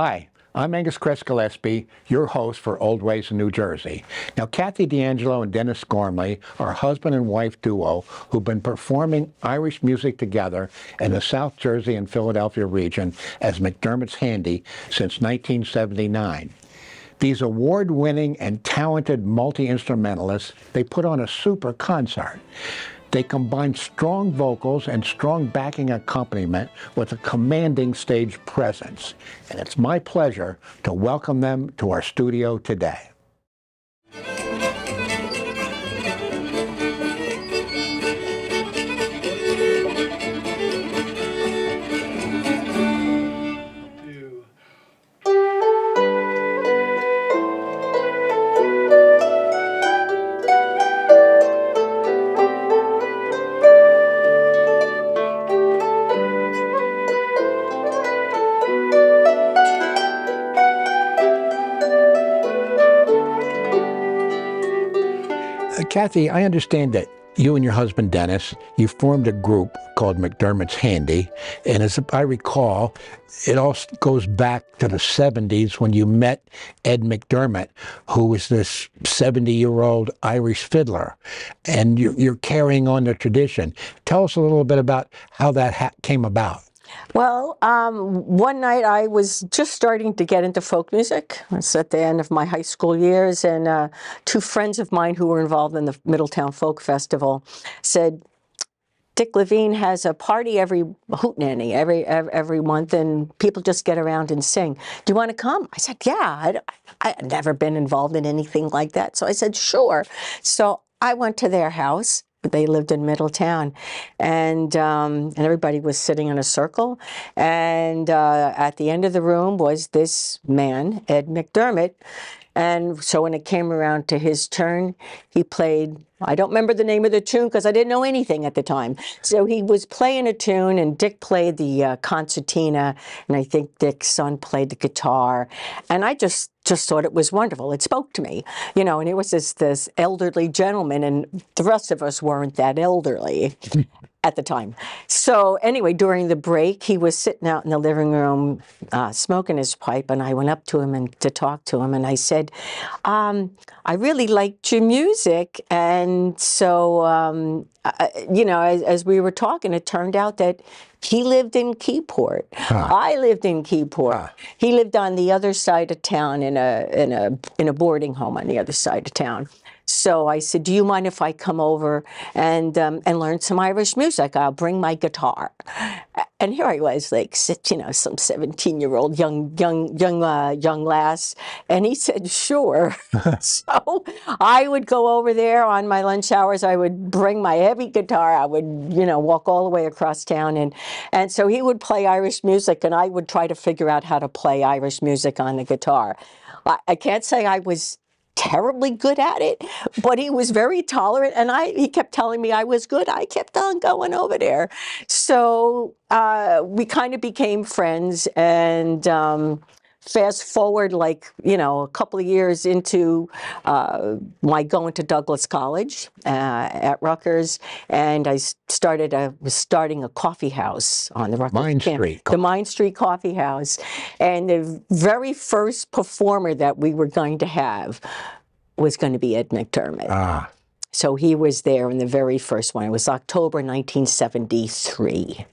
Hi, I'm Angus Cress Gillespie, your host for Old Ways in New Jersey. Now, Kathy DeAngelo and Dennis Gormley are a husband and wife duo who've been performing Irish music together in the South Jersey and Philadelphia region as McDermott's Handy since 1979. These award-winning and talented multi-instrumentalists, they put on a super concert. They combine strong vocals and strong backing accompaniment with a commanding stage presence. And it's my pleasure to welcome them to our studio today. Kathy, I understand that you and your husband, Dennis, you formed a group called McDermott's Handy. And as I recall, it all goes back to the 70s when you met Ed McDermott, who was this 70-year-old Irish fiddler. And you're carrying on the tradition. Tell us a little bit about how that came about. Well, one night I was just starting to get into folk music. It was at the end of my high school years, and two friends of mine who were involved in the Middletown Folk Festival said, Dick Levine has a party every hootenanny, every month, and people just get around and sing. Do you want to come? I said, yeah. I'd never been involved in anything like that. So I said, sure. So I went to their house. They lived in Middletown, and everybody was sitting in a circle, and at the end of the room was this man, Ed McDermott. And so when it came around to his turn, he played, I don't remember the name of the tune because I didn't know anything at the time. So he was playing a tune, and Dick played the concertina, and I think Dick's son played the guitar. And I just thought it was wonderful. It spoke to me, you know, and it was this elderly gentleman, and the rest of us weren't that elderly at the time. So anyway, during the break, he was sitting out in the living room smoking his pipe, and I went up to him and to talk to him, and I said, I really liked your music. And so, you know, as we were talking, it turned out that he lived in Keyport. I lived in Keyport. He lived on the other side of town in a boarding home on the other side of town. So I said, do you mind if I come over and learn some Irish music? I'll bring my guitar. And here I was, like, you know, some 17-year-old young lass. And he said, sure. So I would go over there on my lunch hours. I would bring my heavy guitar. I would, you know, walk all the way across town. And so he would play Irish music, and I would try to figure out how to play Irish music on the guitar. I can't say I was terribly good at it, but he was very tolerant, and he kept telling me I was good. I kept on going over there. So we kind of became friends, and fast forward, like, you know, a couple of years into my going to Douglas College at Rutgers, and I was starting a coffee house on the Rutgers campus, the Mine Street Coffee House, and the very first performer that we were going to have was going to be Ed McDermott. So he was there in the very first one. It was October 1973.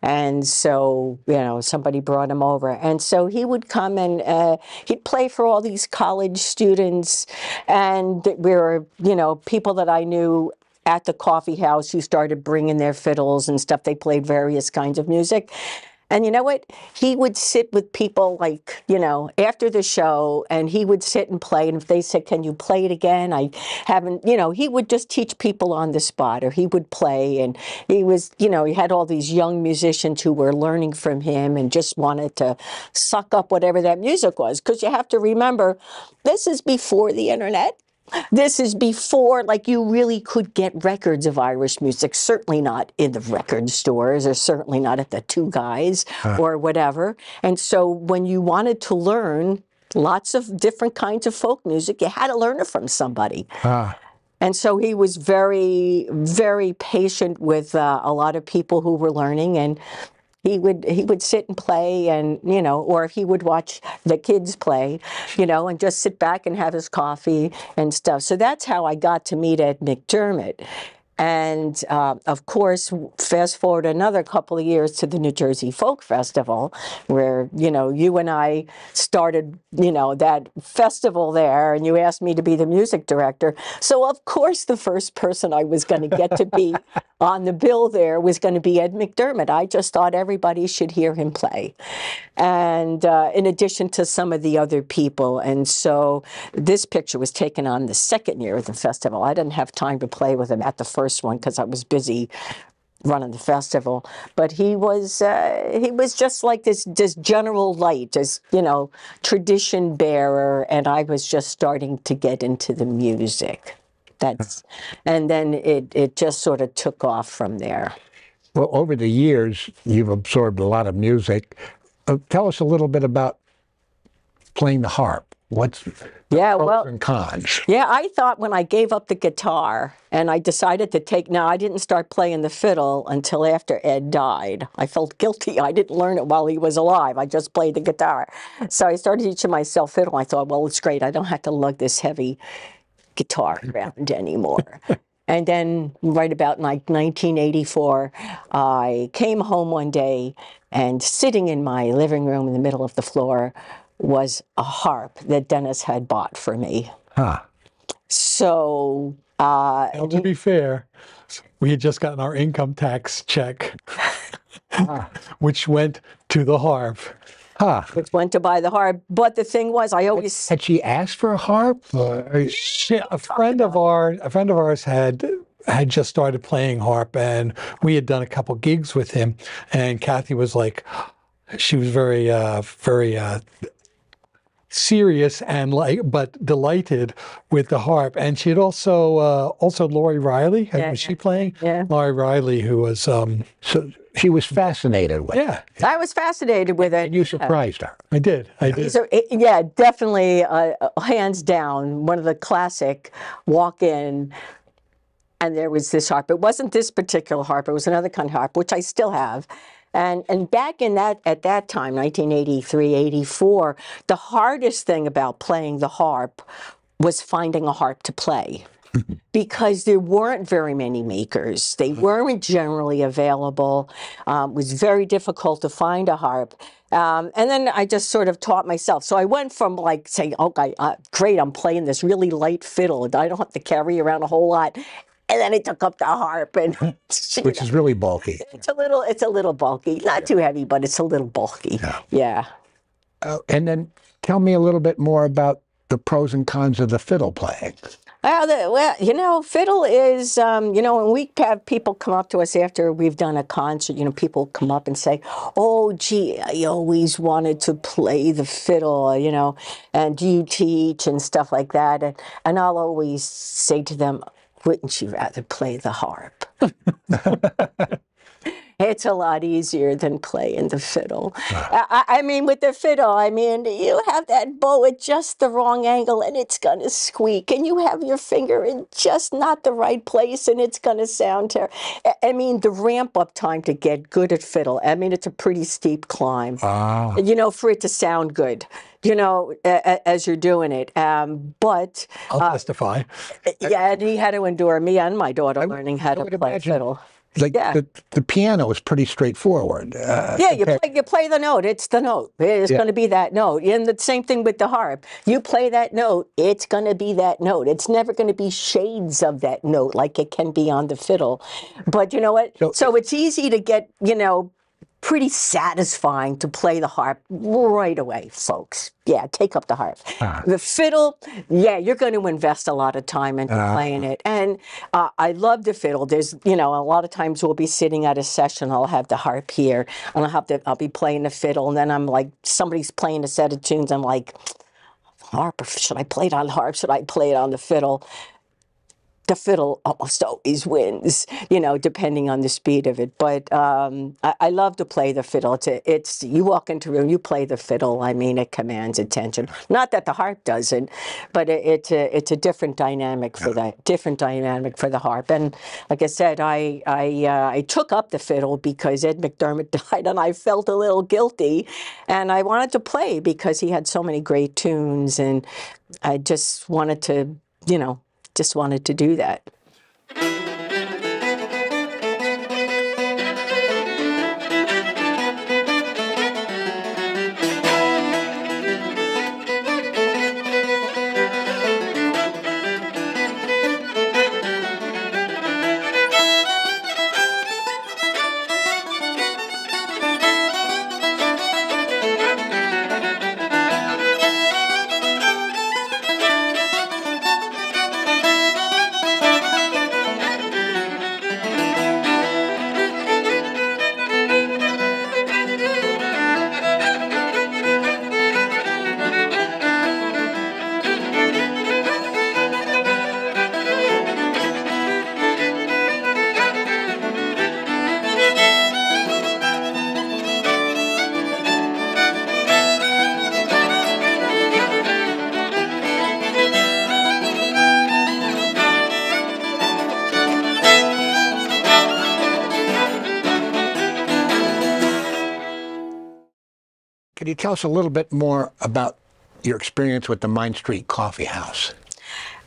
And so, you know, somebody brought him over. And so he would come, and he'd play for all these college students. And we were, you know, people that I knew at the coffee house who started bringing their fiddles and stuff. They played various kinds of music. And you know what? He would sit with people, like, you know, after the show, and he would sit and play. And if they said, can you play it again? I haven't, you know, he would just teach people on the spot, or he would play. And he was, you know, he had all these young musicians who were learning from him and just wanted to suck up whatever that music was. Because you have to remember, this is before the internet. This is before, like, you really could get records of Irish music, certainly not in the record stores, or certainly not at the Two Guys or whatever. And so when you wanted to learn lots of different kinds of folk music, you had to learn it from somebody. And so he was very, very patient with a lot of people who were learning. And he would sit and play, and or he would watch the kids play, and just sit back and have his coffee and stuff. So that's how I got to meet Ed McDermott. And of course, fast forward another couple of years to the New Jersey Folk Festival, where, you and I started, that festival there, and you asked me to be the music director. So of course, the first person I was going to get to be on the bill there was going to be Ed McDermott. I just thought everybody should hear him play. And in addition to some of the other people. And so this picture was taken on the second year of the festival. I didn't have time to play with him at the first one because I was busy running the festival. But he was just like this general light, this tradition bearer, and I was just starting to get into the music. And then it just sort of took off from there. Well, over the years, you've absorbed a lot of music. Tell us a little bit about playing the harp. What's the pros and cons? Yeah, I thought when I gave up the guitar and I decided to now I didn't start playing the fiddle until after Ed died. I felt guilty. I didn't learn it while he was alive. I just played the guitar. So I started teaching myself fiddle. I thought, well, it's great. I don't have to lug this heavy guitar around anymore. And then right about like 1984, I came home one day, and sitting in my living room in the middle of the floor was a harp that Dennis had bought for me. Huh. So... Well, to be fair, we had just gotten our income tax check, which went to the harp. Huh. Which went to buy the harp. But the thing was, I always... Had she asked for a harp? A friend of ours had just started playing harp, and we had done a couple gigs with him. And Kathy was like, she was very serious and but delighted with the harp. And she had also Lori Riley. Was she playing? Yeah. Lori Riley, who was so she was fascinated with it. I was fascinated with it. And you surprised her. I did. So, definitely, hands down, one of the classic walk-in, and there was this harp. It wasn't this particular harp. It was another kind of harp, which I still have. And back at that time, 1983, 84, the hardest thing about playing the harp was finding a harp to play. Because there weren't very many makers. They weren't generally available. It was very difficult to find a harp. And then I just sort of taught myself. So I went from like saying, okay, great, I'm playing this really light fiddle. I don't have to carry around a whole lot. And then I took up the harp, and which is really bulky. It's a little bulky, not too heavy, but it's a little bulky. Yeah. And then tell me a little bit more about the pros and cons of the fiddle playing. Well, fiddle is, when we have people come up to us after we've done a concert, people come up and say, oh, gee, I always wanted to play the fiddle, and do you teach and stuff like that? And I'll always say to them, wouldn't you rather play the harp? It's a lot easier than playing the fiddle. I mean, with the fiddle, you have that bow at just the wrong angle and it's going to squeak. And you have your finger in just not the right place and it's going to sound terrible. I mean, the ramp up time to get good at fiddle, it's a pretty steep climb, for it to sound good. As you're doing it. But I'll testify. Yeah, and he had to endure me and my daughter learning how to play fiddle. Like the piano is pretty straightforward. You play the note. It's the note. It's going to be that note. And the same thing with the harp. You play that note. It's going to be that note. It's never going to be shades of that note like it can be on the fiddle. But you know what? So it's easy to get, pretty satisfying to play the harp right away, folks. Yeah, take up the harp. The fiddle, you're going to invest a lot of time into playing it. And I love the fiddle. There's, a lot of times we'll be sitting at a session, I'll have the harp here, and I'll be playing the fiddle, and then I'm like, somebody's playing a set of tunes, I'm like, harp, should I play it on the harp? Should I play it on the fiddle? the fiddle almost always wins, you know, depending on the speed of it. But I love to play the fiddle. It's you walk into a room, you play the fiddle. I mean, it commands attention. Not that the harp doesn't, but it's a different dynamic for the harp. And like I said, I took up the fiddle because Ed McDermott died, and I felt a little guilty, and I wanted to play because he had so many great tunes, and I just wanted to, you know, do that. Could you tell us a little bit more about your experience with the Mine Street Coffee House?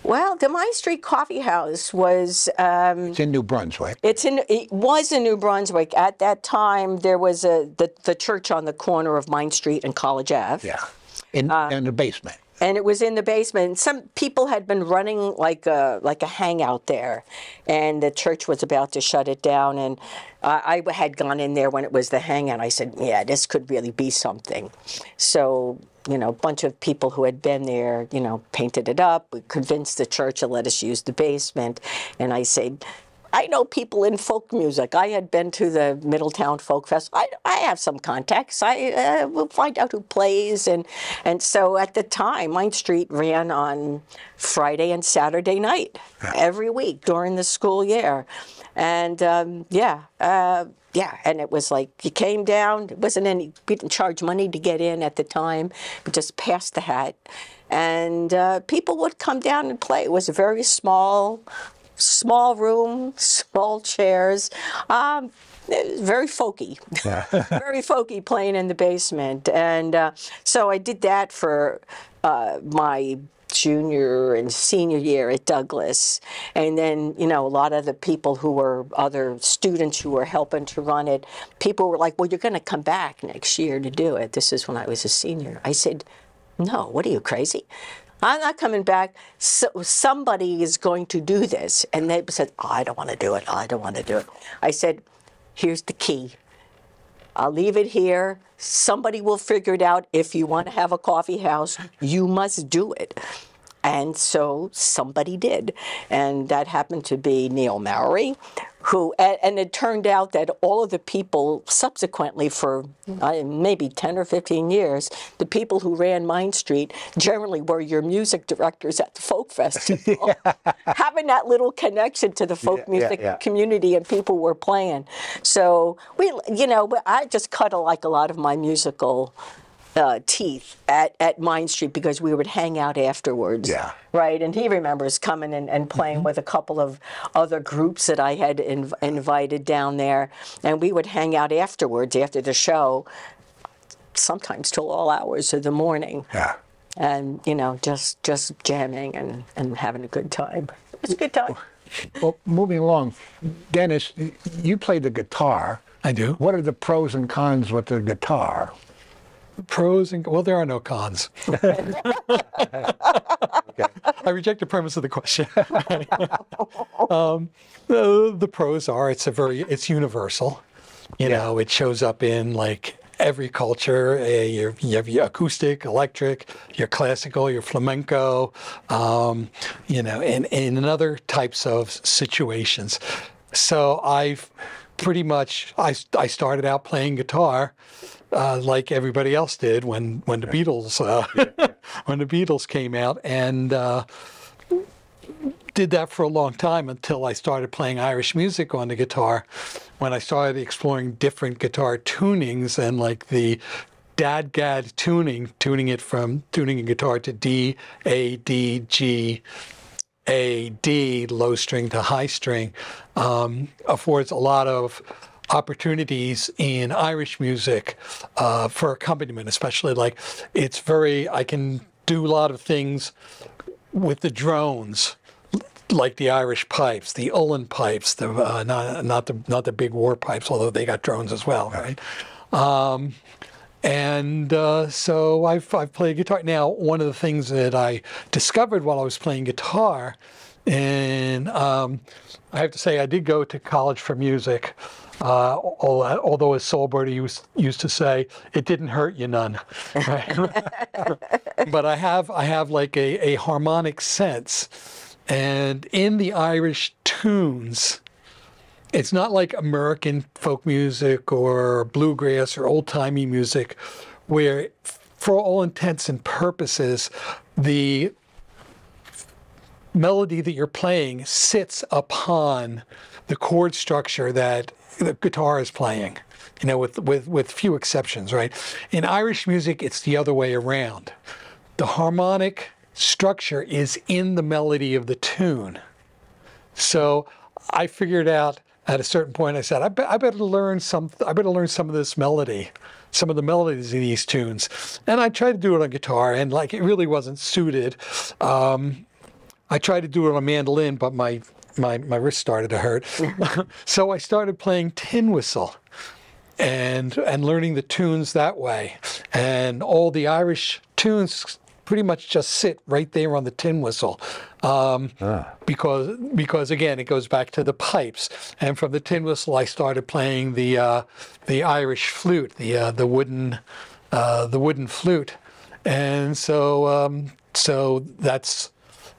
Well, the Mine Street Coffee House was... it's in New Brunswick. It was in New Brunswick. At that time, there was the church on the corner of Mine Street and College Ave. Yeah, in the basement. And it was in the basement. Some people had been running like a hangout there, and the church was about to shut it down. And I had gone in there when it was the hangout. I said, yeah, this could really be something. So, you know, a bunch of people who had been there, you know, painted it up. We convinced the church to let us use the basement. And I said, I know people in folk music. I had been to the Middletown Folk Fest. I have some contacts. I will find out who plays. And so at the time, Mine Street ran on Friday and Saturday night every week during the school year. And and it was like you came down. It wasn't any, we didn't charge money to get in at the time. We just passed the hat. And people would come down and play. It was a very small room, small chairs. It was very folky, very folky playing in the basement. And so I did that for my junior and senior year at Douglas. And then, you know, a lot of the people who were other students who were helping to run it, people were like, well, you're going to come back next year to do it. This is when I was a senior. I said, no, what are you, crazy? I'm not coming back. So somebody is going to do this. And they said, oh, I don't want to do it. I don't want to do it. I said, here's the key. I'll leave it here. Somebody will figure it out. If you want to have a coffee house, you must do it. And so somebody did. And that happened to be Neil Mowry, who, and it turned out that all of the people subsequently for maybe 10 or 15 years, the people who ran Mine Street generally were your music directors at the Folk Festival. Having that little connection to the folk music community, and people were playing. So we, you know, I just cut like a lot of my musical teeth at Mine Street because we would hang out afterwards. Yeah. Right, and he remembers coming and playing with a couple of other groups that I had invited down there, and we would hang out afterwards after the show, sometimes till all hours of the morning. Yeah. And, you know, just jamming and having a good time. It was a good time. Well, moving along, Dennis, you play the guitar. I do. What are the pros and cons with the guitar? Pros and, well, there are no cons. Okay. I reject the premise of the question. The pros are it's universal. You know, it shows up in like every culture. You have your acoustic, electric, your classical, your flamenco, you know, and in other types of situations. So I've pretty much, I started out playing guitar like everybody else did when the Beatles when the Beatles came out, and did that for a long time until I started playing Irish music on the guitar, when I started exploring different guitar tunings and like the dad-gad tuning a guitar to D, A, D, G, A, D, low string to high string, affords a lot of opportunities in Irish music for accompaniment, especially like I can do a lot of things with the drones, like the Irish pipes, the Ullin pipes, not the big war pipes, although they got drones as well, right? So I've played guitar. Now, one of the things that I discovered while I was playing guitar, and I have to say I did go to college for music, although as Saul Brody used to say, it didn't hurt you none. Right? But I have like a harmonic sense, and in the Irish tunes, it's not like American folk music or bluegrass or old-timey music, where, for all intents and purposes, the melody that you're playing sits upon the chord structure that the guitar is playing, with few exceptions, right? In Irish music, it's the other way around. The harmonic structure is in the melody of the tune. So I figured out, at a certain point, I said, I better learn some of this melody, some of the melodies in these tunes. And I tried to do it on guitar, and like it really wasn't suited. I tried to do it on mandolin, but my wrist started to hurt. So I started playing tin whistle and learning the tunes that way. And all the Irish tunes pretty much just sit right there on the tin whistle, because again, it goes back to the pipes. And from the tin whistle, I started playing the Irish flute, the wooden flute, and so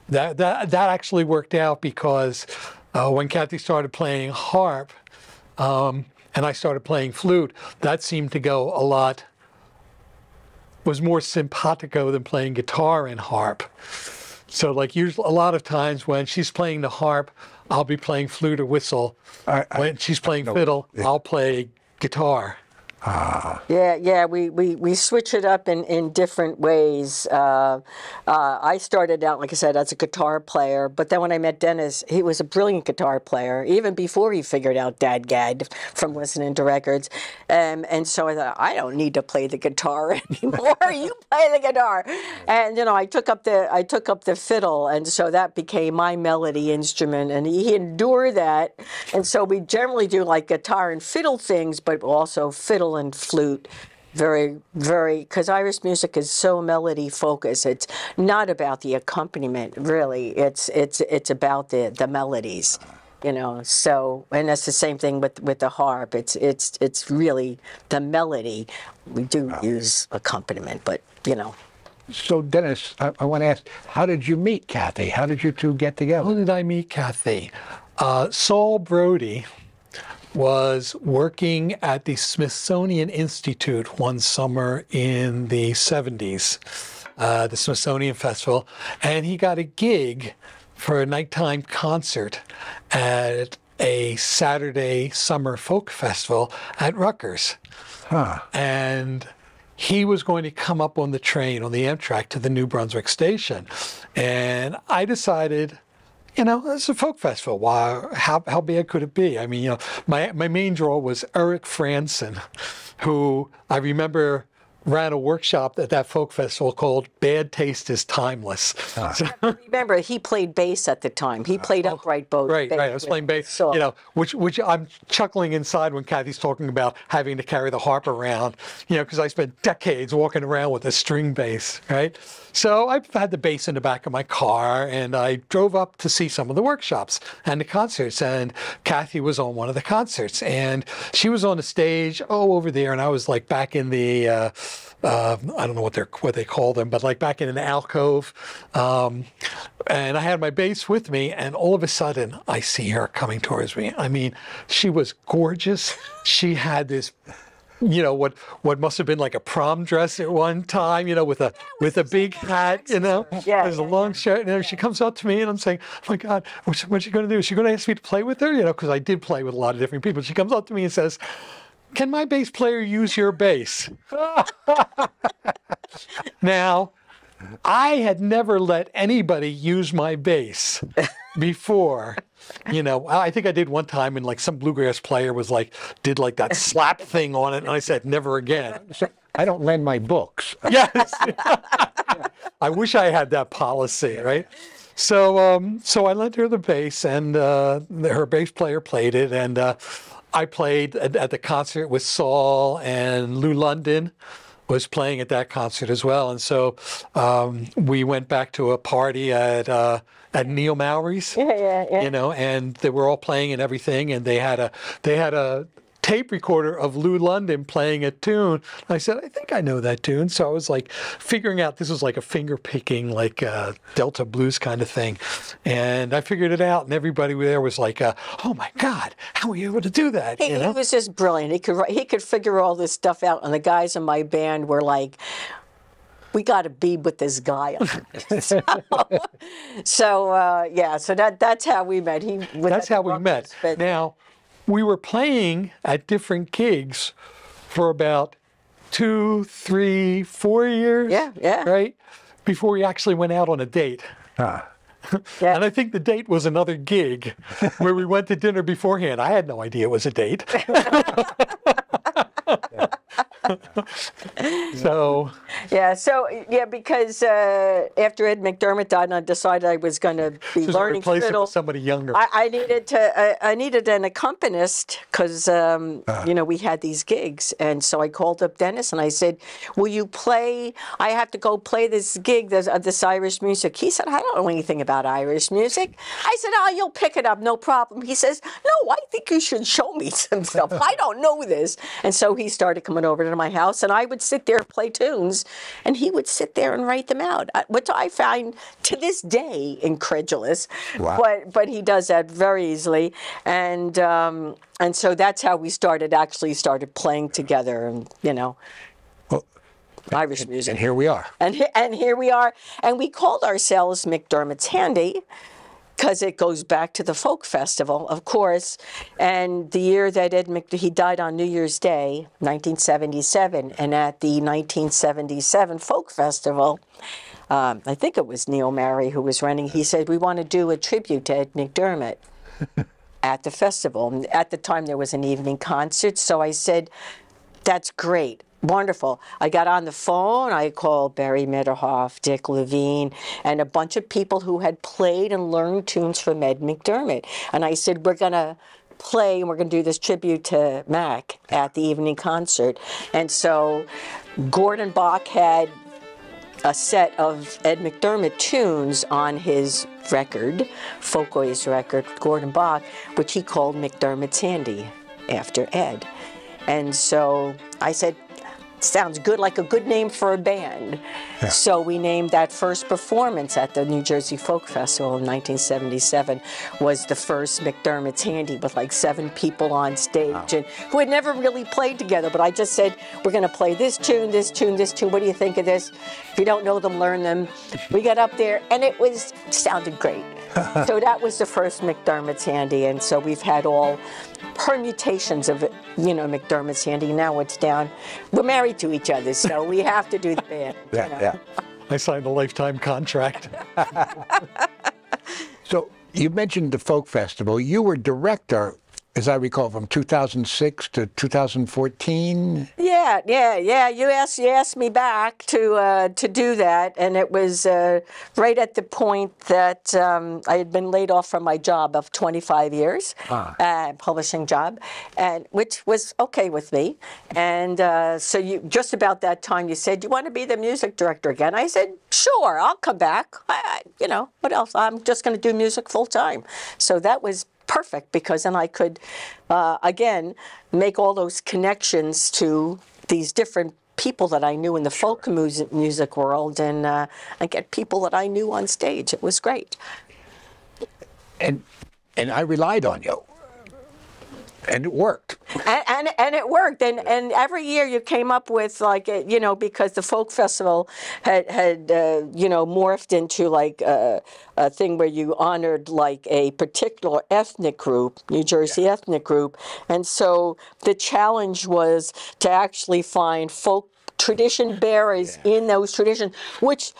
that actually worked out, because when Kathy started playing harp, and I started playing flute, that seemed to go was more simpatico than playing guitar and harp. So like usually, a lot of times when she's playing the harp, I'll be playing flute or whistle. When she's playing fiddle, I'll play guitar. Yeah, we switch it up in different ways. I started out, like I said, as a guitar player, but then when I met Dennis, he was a brilliant guitar player, even before he figured out Dad-Gad from listening to records. And so I thought, I don't need to play the guitar anymore. You play the guitar. And I took up the fiddle, and so that became my melody instrument, and he endured that. And so we generally do like guitar and fiddle things, but also fiddle and flute, very, very, because Irish music is so melody focused. It's not about the accompaniment, really. It's about the melodies, So, and that's the same thing with the harp. It's really the melody. We do use accompaniment, but So Dennis, I want to ask, how did you meet Kathy? How did you two get together? How did I meet Kathy? Saul Brody was working at the Smithsonian Institute one summer in the 70s, the Smithsonian Festival, and he got a gig for a nighttime concert at a Saturday summer folk festival at Rutgers. And he was going to come up on the train, on the Amtrak, to the New Brunswick station. And I decided, it's a folk festival. Wow, how bad could it be? I mean, my main draw was Eric Franson, who I remember ran a workshop at that folk festival called "Bad Taste is Timeless." So, remember, he played bass at the time. He played upright bow. Right. I was playing bass. Which I'm chuckling inside when Kathy's talking about having to carry the harp around. Because I spent decades walking around with a string bass. Right. So I had the bass in the back of my car, and I drove up to see some of the workshops and the concerts. And Kathy was on one of the concerts, and she was on the stage over there, and I was like back in the I don't know what they call them, but like back in an alcove. And I had my bass with me, and all of a sudden I see her coming towards me. I mean, she was gorgeous. She had this you know, what must have been like a prom dress at one time, you know, with a big hat, you know. Yeah, There's a long shirt, and she comes up to me, and I'm saying, "Oh my God, what's she going to do? Is she going to ask me to play with her?" You know, because I did play with a lot of different people. She comes up to me and says, "Can my bass player use your bass?" Now, I had never let anybody use my bass before. You know, I think I did one time, and like some bluegrass player was like, did like that slap thing on it, and I said, never again. I don't lend my books. Yes. I wish I had that policy, right? So, so I lent her the bass, and her bass player played it, and I played at the concert with Saul, and Lou London was playing at that concert as well. And so we went back to a party at Neil Mowry's, you know, and they were all playing and everything, and they had a tape recorder of Lou London playing a tune. I said, I think I know that tune. So I was like figuring out, this was like a finger picking, like Delta blues kind of thing. And I figured it out, and everybody there was like, oh my God, how were you able to do that? He was just brilliant. He could figure all this stuff out, and the guys in my band were like, we got to be with this guy. So that's how we met. That's how we met. Now, we were playing at different gigs for about 2, 3, 4 years. Yeah. Right? Before we actually went out on a date. Yeah. And I think the date was another gig where we went to dinner beforehand. I had no idea it was a date. Because after Ed McDermott died, I decided I was going to be learning fiddle. With somebody younger. I needed an accompanist because you know, we had these gigs, and so I called up Dennis and I said, "Will you play? I have to go play this gig, this Irish music." He said, "I don't know anything about Irish music." I said, "Oh, you'll pick it up, no problem." He says, "No, I think you should show me some stuff. I don't know this." And so he started coming over to my house, and I would sit there and play tunes, and he would sit there and write them out, which I find to this day incredulous. Wow. But he does that very easily, and so that's how we started playing together, and you know, Irish music. And here we are. And here we are, and we called ourselves McDermott's Handy, because it goes back to the folk festival, of course, and the year that he died on New Year's Day, 1977, and at the 1977 folk festival, I think it was Neil Mowry who was running. He said, "We want to do a tribute to Ed McDermott at the festival." And at the time, there was an evening concert, so I said, "That's great. Wonderful." I got on the phone, I called Barry Mitterhoff, Dick Levine, and a bunch of people who had played and learned tunes from Ed McDermott. And I said, we're going to play and we're going to do this tribute to Mac at the evening concert. And so Gordon Bach had a set of Ed McDermott tunes on his record, Folkways record, Gordon Bach, which he called McDermott's Handy after Ed. And so I said, sounds good, like a good name for a band. Yeah. So we named that first performance at the New Jersey Folk Festival in 1977 was the first McDermott's Handy, with like 7 people on stage. Wow. And who had never really played together, but I just said, we're going to play this tune, this tune, this tune. What do you think of this? If you don't know them, learn them. We got up there, and it sounded great. So that was the first McDermott's Handy, and so we've had all permutations of it, you know, McDermott's Handy. Now it's down. We're married to each other, so we have to do the band. Yeah, you know? yeah. I signed a lifetime contract. So you mentioned the folk festival. You were director, as I recall, from 2006 to 2014. Yeah. You asked me back to do that, and it was right at the point that I had been laid off from my job of 25 years, publishing job, and which was okay with me. And so you just about that time you said, you want to be the music director again? I said, sure, I'll come back. You know, what else? I'm just going to do music full time. So that was perfect, because then I could, again, make all those connections to these different people that I knew in the folk music world, and get people that I knew on stage. It was great. And I relied on you. And it worked. And it worked. And every year you came up with like, you know, because the folk festival had you know, morphed into like a thing where you honored like a particular ethnic group, New Jersey ethnic group. And so the challenge was to actually find folk tradition bearers in those traditions, which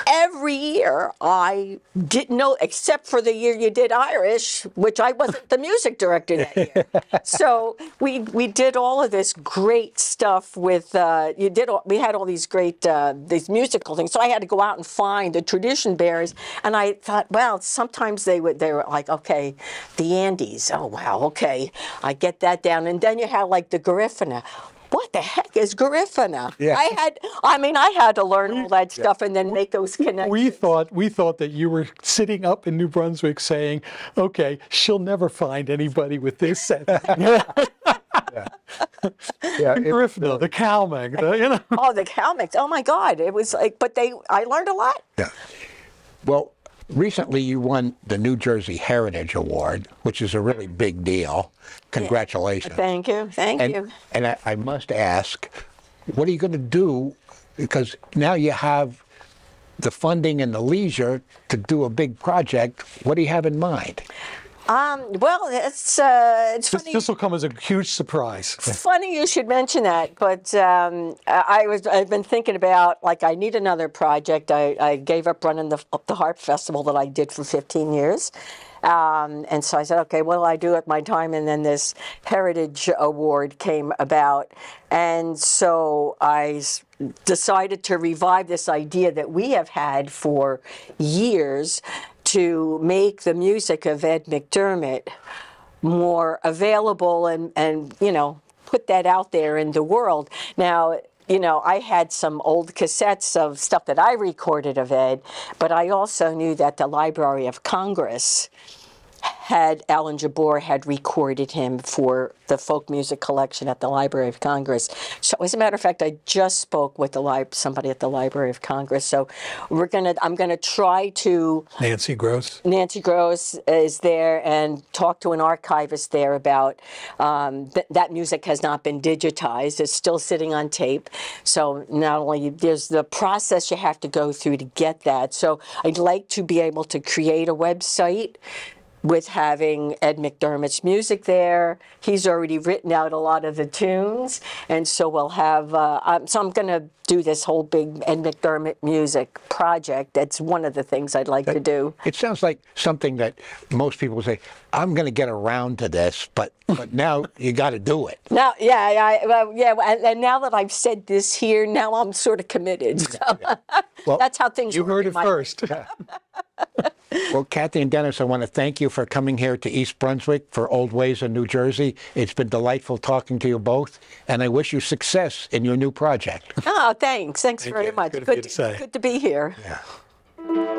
every year I didn't know, except for the year you did Irish, which I wasn't the music director that year. So we did all of this great stuff with we had all these great these musical things. So I had to go out and find the tradition bearers, and I thought, well, sometimes they were like, okay, the Andes. Oh wow, okay, I get that down, and then you had like the Garifuna. What the heck is Garifuna? Yeah. I had to learn all that stuff and then make those connections. We thought that you were sitting up in New Brunswick saying, okay, she'll never find anybody with this set. Garifuna, the Calming, you know. Oh, the Calmix. Oh my God. It was like, but I learned a lot. Yeah. Well, recently you won the New Jersey Heritage Award, which is a really big deal. Congratulations. Thank you. Thank you. And I must ask, what are you going to do? Because now you have the funding and the leisure to do a big project. What do you have in mind? Well, it's funny. This will come as a huge surprise. Funny you should mention that, but I've been thinking about, like, I need another project. I gave up running the harp festival that I did for 15 years. And so I said, okay, what will I do at my time? And then this Heritage Award came about. And so I decided to revive this idea that we have had for years to make the music of Ed McDermott more available and you know, put that out there in the world. Now, you know, I had some old cassettes of stuff that I recorded of Ed, but I also knew that the Library of Congress Alan Jabbour had recorded him for the folk music collection at the Library of Congress. So as a matter of fact, I just spoke with somebody at the Library of Congress. So I'm gonna try to. Nancy Gross. Nancy Gross is there, and talk to an archivist there about that music has not been digitized. It's still sitting on tape. So not only there's the process you have to go through to get that. So I'd like to be able to create a website with having Ed McDermott's music there. He's already written out a lot of the tunes, and so we'll have, so I'm going to do this whole big Ed McDermott music project. That's one of the things I'd like to do. It sounds like something that most people say, I'm going to get around to this, but now you got to do it. Now, and now that I've said this here, now I'm sort of committed. So Well, that's how things work. You heard it first. Well, Kathy and Dennis, I want to thank you for coming here to East Brunswick for Old Ways in New Jersey. It's been delightful talking to you both, and I wish you success in your new project. Oh, thanks. Thanks very much. Good of you to say. Good to be here. Yeah.